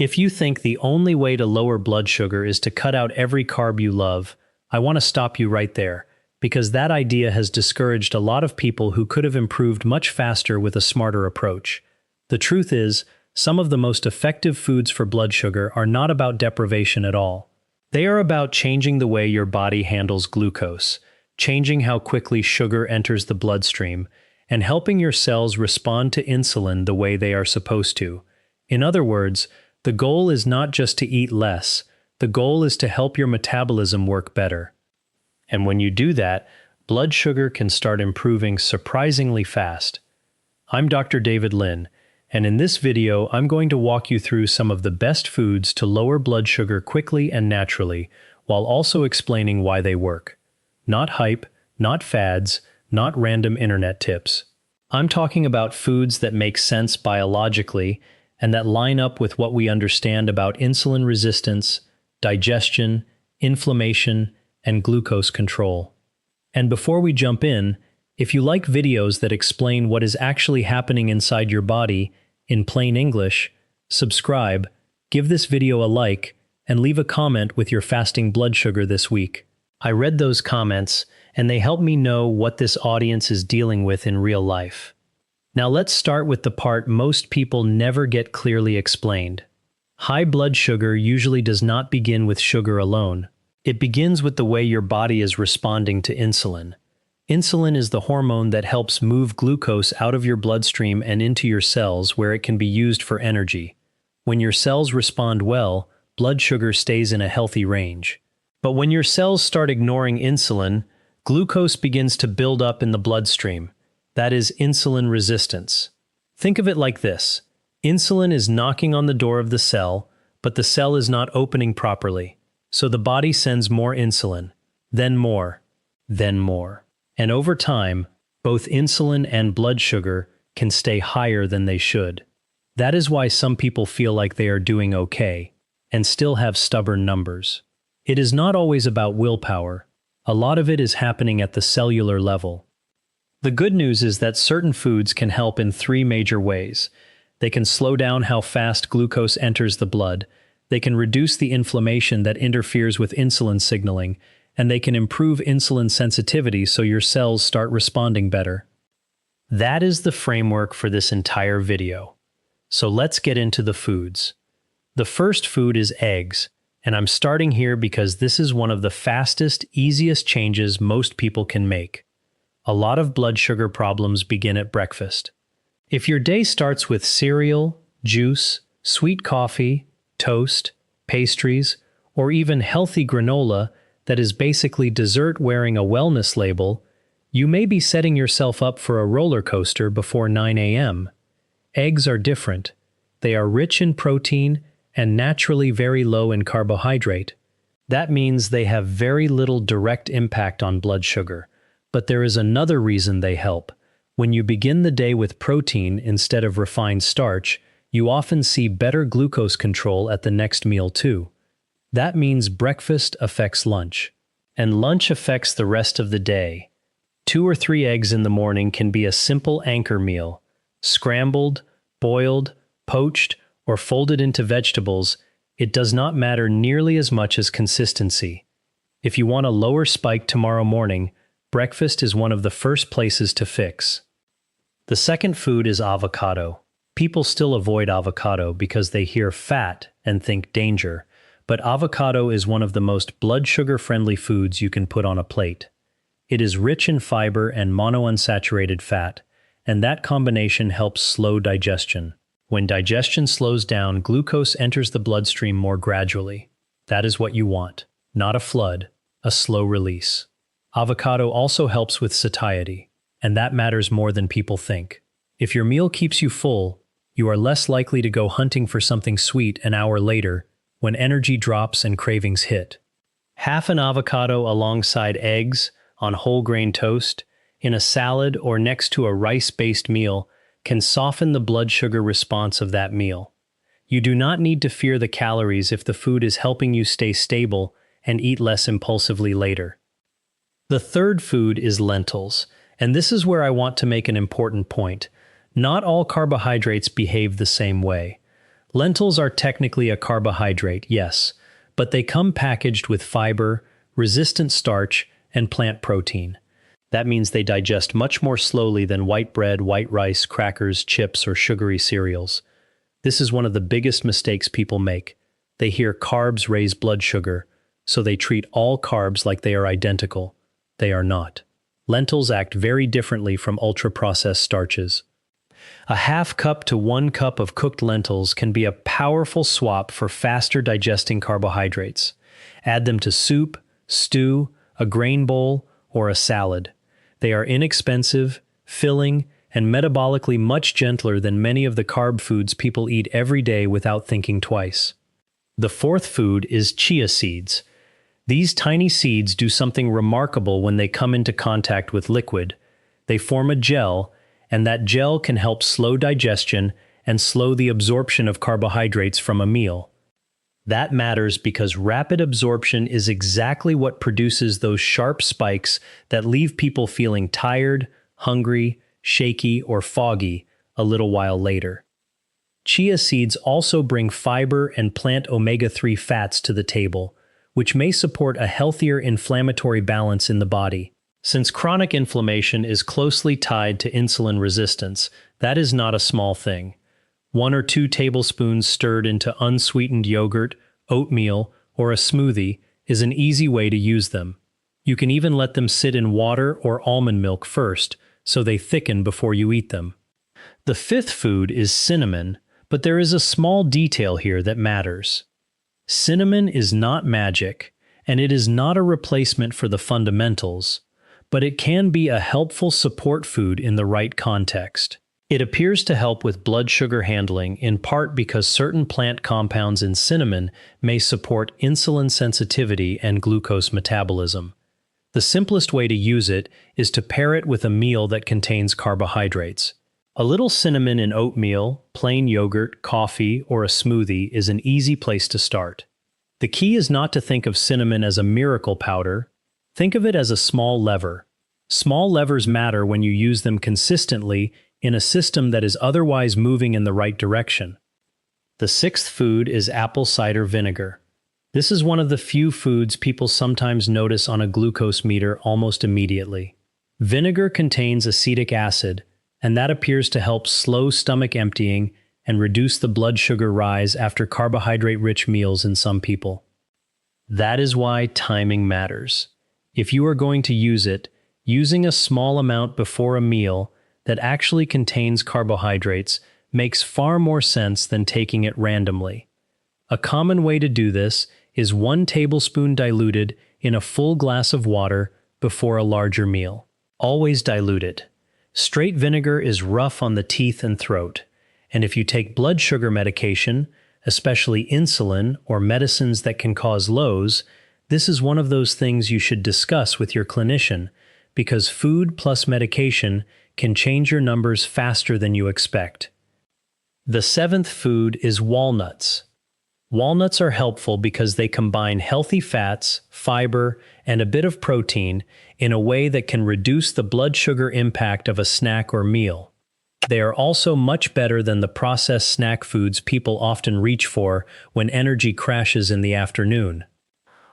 If you think the only way to lower blood sugar is to cut out every carb you love, I want to stop you right there, because that idea has discouraged a lot of people who could have improved much faster with a smarter approach. The truth is, some of the most effective foods for blood sugar are not about deprivation at all. They are about changing the way your body handles glucose, changing how quickly sugar enters the bloodstream, and helping your cells respond to insulin the way they are supposed to. In other words, the goal is not just to eat less, the goal is to help your metabolism work better. And when you do that, blood sugar can start improving surprisingly fast. I'm Dr. David Lin, and in this video I'm going to walk you through some of the best foods to lower blood sugar quickly and naturally, while also explaining why they work. Not hype, not fads, not random internet tips. I'm talking about foods that make sense biologically and that line up with what we understand about insulin resistance, digestion, inflammation, and glucose control. And before we jump in, if you like videos that explain what is actually happening inside your body in plain English, subscribe, give this video a like, and leave a comment with your fasting blood sugar this week. I read those comments, and they help me know what this audience is dealing with in real life. Now let's start with the part most people never get clearly explained. High blood sugar usually does not begin with sugar alone. It begins with the way your body is responding to insulin. Insulin is the hormone that helps move glucose out of your bloodstream and into your cells where it can be used for energy. When your cells respond well, blood sugar stays in a healthy range. But when your cells start ignoring insulin, glucose begins to build up in the bloodstream. That is insulin resistance. Think of it like this. Insulin is knocking on the door of the cell, but the cell is not opening properly. So the body sends more insulin, then more, then more. And over time, both insulin and blood sugar can stay higher than they should. That is why some people feel like they are doing okay and still have stubborn numbers. It is not always about willpower. A lot of it is happening at the cellular level. The good news is that certain foods can help in three major ways. They can slow down how fast glucose enters the blood, they can reduce the inflammation that interferes with insulin signaling, and they can improve insulin sensitivity so your cells start responding better. That is the framework for this entire video. So let's get into the foods. The first food is eggs, and I'm starting here because this is one of the fastest, easiest changes most people can make. A lot of blood sugar problems begin at breakfast. If your day starts with cereal, juice, sweet coffee, toast, pastries, or even healthy granola that is basically dessert wearing a wellness label, you may be setting yourself up for a roller coaster before 9 a.m. Eggs are different. They are rich in protein and naturally very low in carbohydrate. That means they have very little direct impact on blood sugar. But there is another reason they help. When you begin the day with protein instead of refined starch, you often see better glucose control at the next meal too. That means breakfast affects lunch, and lunch affects the rest of the day. 2 or 3 eggs in the morning can be a simple anchor meal. Scrambled, boiled, poached, or folded into vegetables, it does not matter nearly as much as consistency. If you want a lower spike tomorrow morning, breakfast is one of the first places to fix. The second food is avocado. People still avoid avocado because they hear fat and think danger, but avocado is one of the most blood sugar-friendly foods you can put on a plate. It is rich in fiber and monounsaturated fat, and that combination helps slow digestion. When digestion slows down, glucose enters the bloodstream more gradually. That is what you want, not a flood, a slow release. Avocado also helps with satiety, and that matters more than people think. If your meal keeps you full, you are less likely to go hunting for something sweet an hour later when energy drops and cravings hit. Half an avocado alongside eggs, on whole grain toast, in a salad or next to a rice-based meal can soften the blood sugar response of that meal. You do not need to fear the calories if the food is helping you stay stable and eat less impulsively later. The third food is lentils, and this is where I want to make an important point. Not all carbohydrates behave the same way. Lentils are technically a carbohydrate, yes, but they come packaged with fiber, resistant starch, and plant protein. That means they digest much more slowly than white bread, white rice, crackers, chips, or sugary cereals. This is one of the biggest mistakes people make. They hear carbs raise blood sugar, so they treat all carbs like they are identical. They are not. Lentils act very differently from ultra-processed starches. A half cup to 1 cup of cooked lentils can be a powerful swap for faster digesting carbohydrates. Add them to soup, stew, a grain bowl, or a salad. They are inexpensive, filling, and metabolically much gentler than many of the carb foods people eat every day without thinking twice. The fourth food is chia seeds. These tiny seeds do something remarkable when they come into contact with liquid. They form a gel, and that gel can help slow digestion and slow the absorption of carbohydrates from a meal. That matters because rapid absorption is exactly what produces those sharp spikes that leave people feeling tired, hungry, shaky, or foggy a little while later. Chia seeds also bring fiber and plant omega-3 fats to the table, which may support a healthier inflammatory balance in the body. Since chronic inflammation is closely tied to insulin resistance, that is not a small thing. 1 or 2 tablespoons stirred into unsweetened yogurt, oatmeal, or a smoothie is an easy way to use them. You can even let them sit in water or almond milk first, so they thicken before you eat them. The fifth food is cinnamon, but there is a small detail here that matters. Cinnamon is not magic, and it is not a replacement for the fundamentals, but it can be a helpful support food in the right context. It appears to help with blood sugar handling in part because certain plant compounds in cinnamon may support insulin sensitivity and glucose metabolism. The simplest way to use it is to pair it with a meal that contains carbohydrates. A little cinnamon in oatmeal, plain yogurt, coffee, or a smoothie is an easy place to start. The key is not to think of cinnamon as a miracle powder. Think of it as a small lever. Small levers matter when you use them consistently in a system that is otherwise moving in the right direction. The sixth food is apple cider vinegar. This is one of the few foods people sometimes notice on a glucose meter almost immediately. Vinegar contains acetic acid, and that appears to help slow stomach emptying and reduce the blood sugar rise after carbohydrate-rich meals in some people. That is why timing matters. If you are going to use it, using a small amount before a meal that actually contains carbohydrates makes far more sense than taking it randomly. A common way to do this is 1 tablespoon diluted in a full glass of water before a larger meal. Always dilute it. Straight vinegar is rough on the teeth and throat, and if you take blood sugar medication, especially insulin or medicines that can cause lows, this is one of those things you should discuss with your clinician because food plus medication can change your numbers faster than you expect. The seventh food is walnuts. Walnuts are helpful because they combine healthy fats, fiber, and a bit of protein in a way that can reduce the blood sugar impact of a snack or meal. They are also much better than the processed snack foods people often reach for when energy crashes in the afternoon.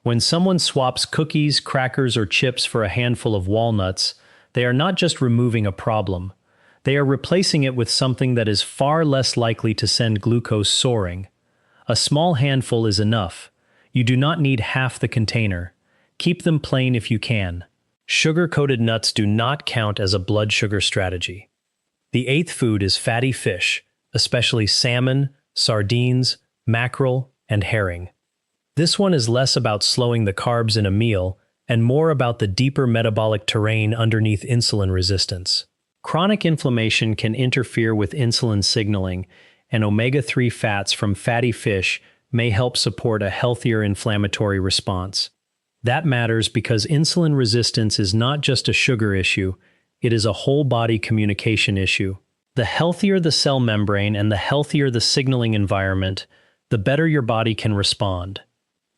When someone swaps cookies, crackers, or chips for a handful of walnuts, they are not just removing a problem. They are replacing it with something that is far less likely to send glucose soaring. A small handful is enough. You do not need half the container. Keep them plain if you can. Sugar-coated nuts do not count as a blood sugar strategy. The eighth food is fatty fish, especially salmon, sardines, mackerel, and herring. This one is less about slowing the carbs in a meal and more about the deeper metabolic terrain underneath insulin resistance. Chronic inflammation can interfere with insulin signaling, and omega-3 fats from fatty fish may help support a healthier inflammatory response. That matters because insulin resistance is not just a sugar issue, it is a whole-body communication issue. The healthier the cell membrane and the healthier the signaling environment, the better your body can respond.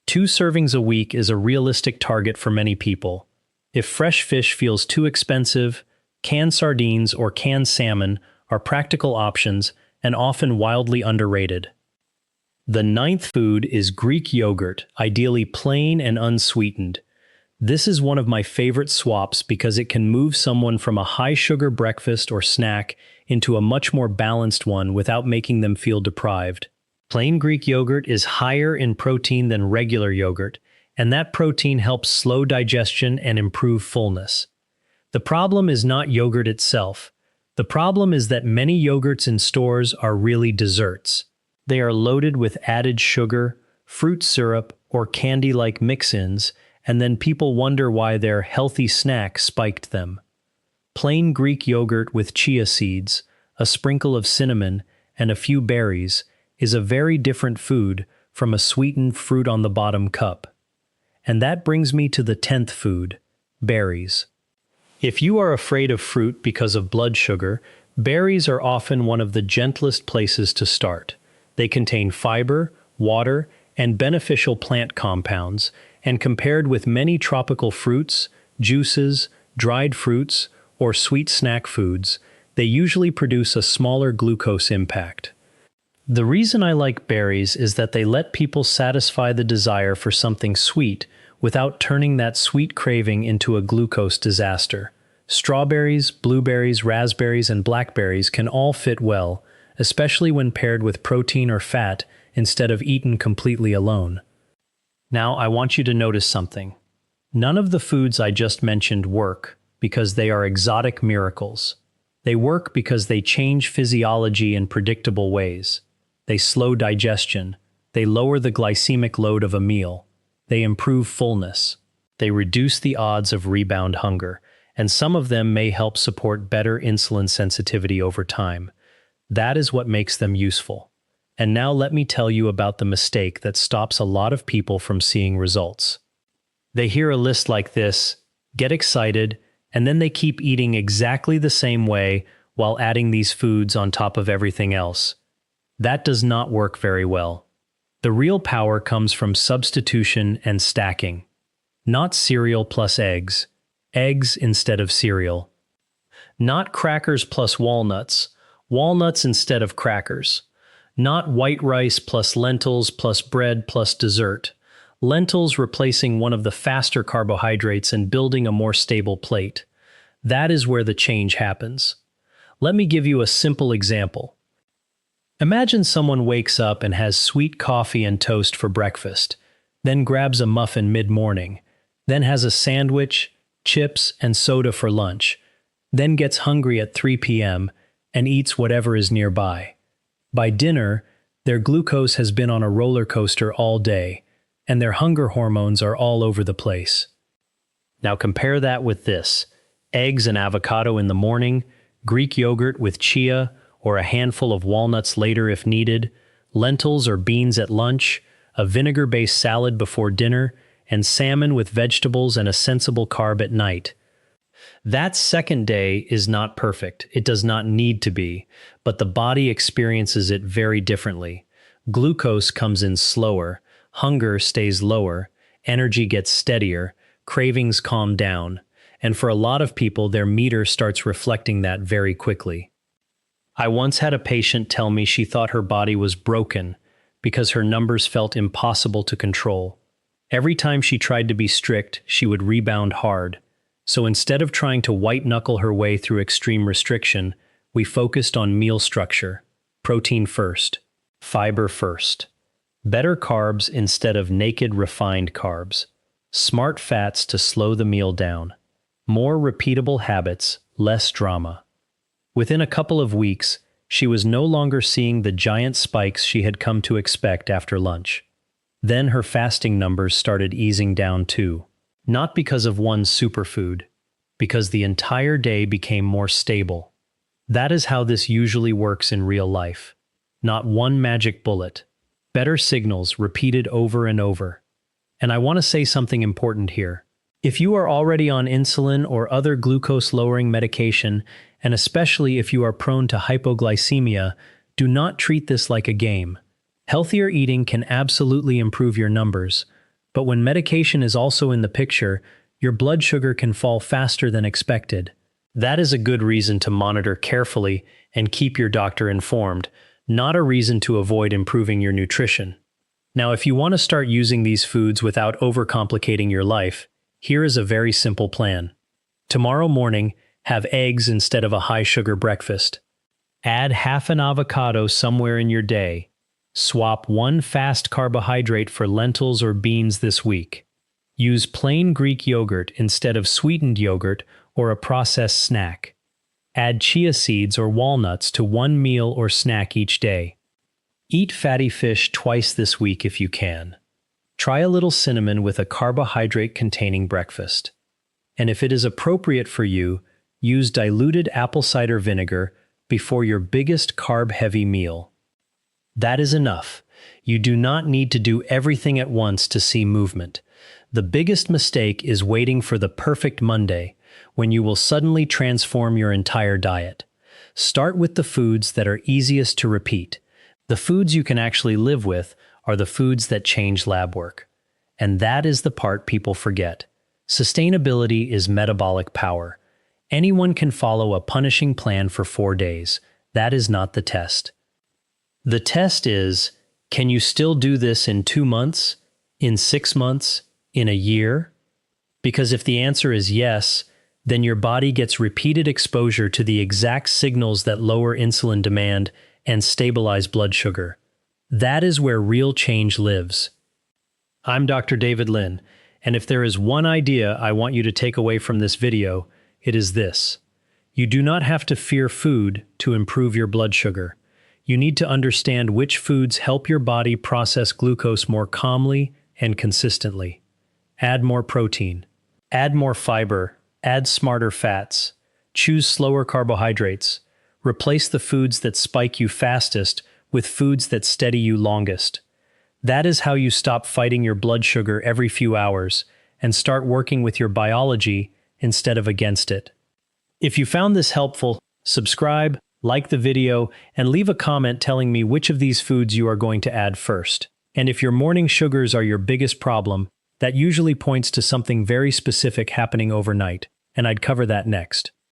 2 servings a week is a realistic target for many people. If fresh fish feels too expensive, canned sardines or canned salmon are practical options and often wildly underrated. The ninth food is Greek yogurt, ideally plain and unsweetened. This is one of my favorite swaps because it can move someone from a high-sugar breakfast or snack into a much more balanced one without making them feel deprived. Plain Greek yogurt is higher in protein than regular yogurt, and that protein helps slow digestion and improve fullness. The problem is not yogurt itself. The problem is that many yogurts in stores are really desserts. They are loaded with added sugar, fruit syrup, or candy-like mix-ins, and then people wonder why their healthy snack spiked them. Plain Greek yogurt with chia seeds, a sprinkle of cinnamon, and a few berries is a very different food from a sweetened fruit on the bottom cup. And that brings me to the 10th food, berries. If you are afraid of fruit because of blood sugar, berries are often one of the gentlest places to start. They contain fiber, water, and beneficial plant compounds, and compared with many tropical fruits, juices, dried fruits, or sweet snack foods, they usually produce a smaller glucose impact. The reason I like berries is that they let people satisfy the desire for something sweet without turning that sweet craving into a glucose disaster. Strawberries, blueberries, raspberries, and blackberries can all fit well, especially when paired with protein or fat instead of eaten completely alone. Now, I want you to notice something. None of the foods I just mentioned work because they are exotic miracles. They work because they change physiology in predictable ways. They slow digestion. They lower the glycemic load of a meal. They improve fullness. They reduce the odds of rebound hunger, and some of them may help support better insulin sensitivity over time. That is what makes them useful. And now let me tell you about the mistake that stops a lot of people from seeing results. They hear a list like this, get excited, and then they keep eating exactly the same way while adding these foods on top of everything else. That does not work very well. The real power comes from substitution and stacking. Not cereal plus eggs, eggs instead of cereal. Not crackers plus walnuts, walnuts instead of crackers. Not white rice plus lentils plus bread plus dessert. Lentils replacing one of the faster carbohydrates and building a more stable plate. That is where the change happens. Let me give you a simple example. Imagine someone wakes up and has sweet coffee and toast for breakfast, then grabs a muffin mid-morning, then has a sandwich, chips, and soda for lunch, then gets hungry at 3 p.m. and eats whatever is nearby. By dinner, their glucose has been on a roller coaster all day, and their hunger hormones are all over the place. Now compare that with this: eggs and avocado in the morning, Greek yogurt with chia, or a handful of walnuts later if needed, lentils or beans at lunch, a vinegar-based salad before dinner, and salmon with vegetables and a sensible carb at night. That second day is not perfect. It does not need to be, but the body experiences it very differently. Glucose comes in slower, hunger stays lower, energy gets steadier, cravings calm down, and for a lot of people, their meter starts reflecting that very quickly. I once had a patient tell me she thought her body was broken because her numbers felt impossible to control. Every time she tried to be strict, she would rebound hard. So instead of trying to white-knuckle her way through extreme restriction, we focused on meal structure. Protein first. Fiber first. Better carbs instead of naked refined carbs. Smart fats to slow the meal down. More repeatable habits, less drama. Within a couple of weeks, she was no longer seeing the giant spikes she had come to expect after lunch. Then her fasting numbers started easing down too. Not because of one superfood, because the entire day became more stable. That is how this usually works in real life. Not one magic bullet. Better signals repeated over and over. And I want to say something important here. If you are already on insulin or other glucose-lowering medication, and especially if you are prone to hypoglycemia, do not treat this like a game. Healthier eating can absolutely improve your numbers, but when medication is also in the picture, your blood sugar can fall faster than expected. That is a good reason to monitor carefully and keep your doctor informed, not a reason to avoid improving your nutrition. Now, if you want to start using these foods without overcomplicating your life, here is a very simple plan. Tomorrow morning, have eggs instead of a high-sugar breakfast. Add half an avocado somewhere in your day. Swap one fast carbohydrate for lentils or beans this week. Use plain Greek yogurt instead of sweetened yogurt or a processed snack. Add chia seeds or walnuts to one meal or snack each day. Eat fatty fish twice this week if you can. Try a little cinnamon with a carbohydrate-containing breakfast. And if it is appropriate for you, use diluted apple cider vinegar before your biggest carb-heavy meal. That is enough. You do not need to do everything at once to see movement. The biggest mistake is waiting for the perfect Monday, when you will suddenly transform your entire diet. Start with the foods that are easiest to repeat. The foods you can actually live with are the foods that change lab work. And that is the part people forget. Sustainability is metabolic power. Anyone can follow a punishing plan for 4 days. That is not the test. The test is, can you still do this in 2 months, in 6 months, in a year? Because if the answer is yes, then your body gets repeated exposure to the exact signals that lower insulin demand and stabilize blood sugar. That is where real change lives. I'm Dr. David Lin, and if there is one idea I want you to take away from this video, it is this. You do not have to fear food to improve your blood sugar. You need to understand which foods help your body process glucose more calmly and consistently. Add more protein. Add more fiber. Add smarter fats. Choose slower carbohydrates. Replace the foods that spike you fastest with foods that steady you longest. That is how you stop fighting your blood sugar every few hours and start working with your biology instead of against it. If you found this helpful, subscribe, like the video, and leave a comment telling me which of these foods you are going to add first. And if your morning sugars are your biggest problem, that usually points to something very specific happening overnight, and I'd cover that next.